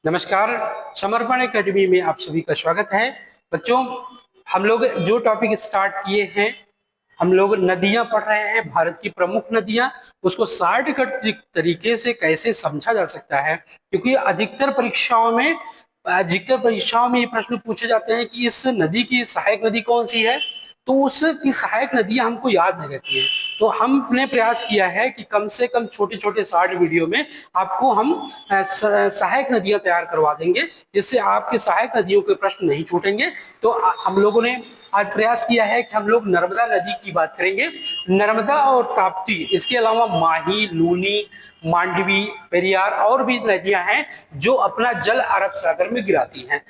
नमस्कार। समर्पण एकेडमी में आप सभी का स्वागत है। बच्चों, हम लोग जो टॉपिक स्टार्ट किए हैं, हम लोग नदियां पढ़ रहे हैं, भारत की प्रमुख नदियां। उसको शॉर्टकट तरीके से कैसे समझा जा सकता है, क्योंकि अधिकतर परीक्षाओं में ये प्रश्न पूछे जाते हैं कि इस नदी की सहायक नदी कौन सी है, तो उसकी सहायक नदियां हमको याद नहीं रहती हैं। तो हमने प्रयास किया है कि कम से कम छोटे छोटे शॉर्ट वीडियो में आपको हम सहायक नदियां तैयार करवा देंगे, जिससे आपके सहायक नदियों के प्रश्न नहीं छूटेंगे। तो हम लोगों ने आज प्रयास किया है कि हम लोग नर्मदा नदी की बात करेंगे। नर्मदा और ताप्ती, इसके अलावा माही, लूनी, मांडवी, पेरियार और भी नदियां हैं जो अपना जल अरब सागर में गिराती हैं।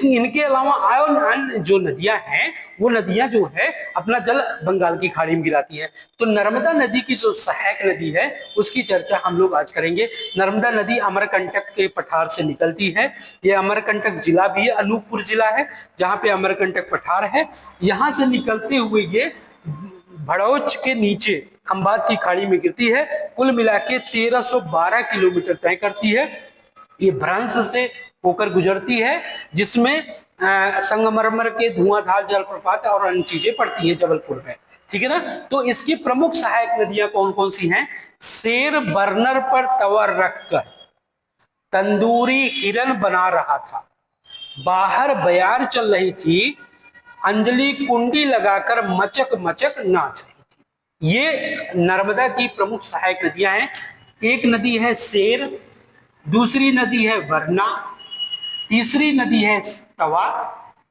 इनके अलावा अन्य जो नदियां हैं, वो नदियां जो है अपना जल बंगाल की खाड़ी में गिराती हैं। तो नर्मदा नदी की जो सहायक नदी है उसकी चर्चा हम लोग आज करेंगे। नर्मदा नदी अमरकंटक के पठार से निकलती है। ये अमरकंटक जिला भी है, अनूपपुर जिला है जहां पे अमरकंटक पठार है। यहां से निकलते हुए ये भड़ौच के नीचे खंबात की खाड़ी में गिरती है। कुल मिला के 1312 किलोमीटर तय करती है। ये भ्रंश से होकर गुजरती है, जिसमें संगमरमर के धुआंधार जलप्रपात और अन्य चीजें पड़ती हैं जबलपुर में। ठीक है ना। तो इसकी प्रमुख सहायक नदियां कौन कौन सी हैं? शेर बर्नर पर तवा रखकर तंदूरी हिरन बना रहा था, बाहर बयार चल रही थी, अंजलि कुंडी लगाकर मचक मचक नाच रही थी। ये नर्मदा की प्रमुख सहायक नदियां हैं। एक नदी है शेर, दूसरी नदी है वरना, तीसरी नदी है तवा,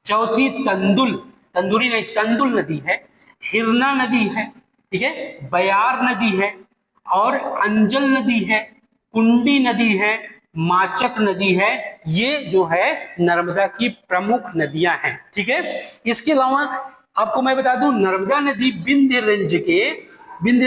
चौथी तंदुल, तंदूरी नहीं तंदुल नदी है, हिरना नदी है, ठीक है, बयार नदी है, और अंजल नदी है, कुंडी नदी है, माचक नदी है। ये जो है नर्मदा की प्रमुख नदियां हैं। ठीक है। इसके अलावा आपको मैं बता दूं, नर्मदा नदी विंध्य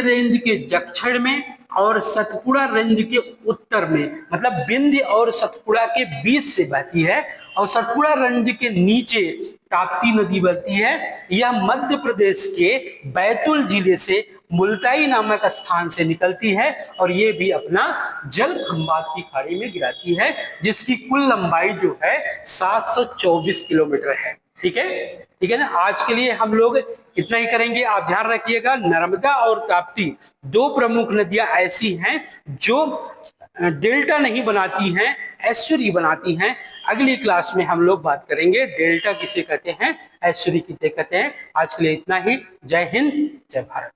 रेंज के दक्षिण में और सतपुड़ा रेंज के उत्तर में, मतलब विंध्य और सतपुड़ा के बीच से बहती है, और सतपुड़ा रेंज के नीचे ताप्ती नदी बहती है। यह मध्य प्रदेश के बैतूल जिले से मुल्ताई नामक स्थान से निकलती है, और ये भी अपना जल खंबात की खाड़ी में गिराती है, जिसकी कुल लंबाई जो है 724 किलोमीटर है। ठीक है, ठीक है ना। आज के लिए हम लोग इतना ही करेंगे। आप ध्यान रखिएगा, नर्मदा और ताप्ती दो प्रमुख नदियां ऐसी हैं जो डेल्टा नहीं बनाती हैं, एस्चुरी बनाती हैं। अगली क्लास में हम लोग बात करेंगे डेल्टा किसे कहते हैं, एस्चुरी किसे कहते हैं। आज के लिए इतना ही। जय हिंद, जय भारत।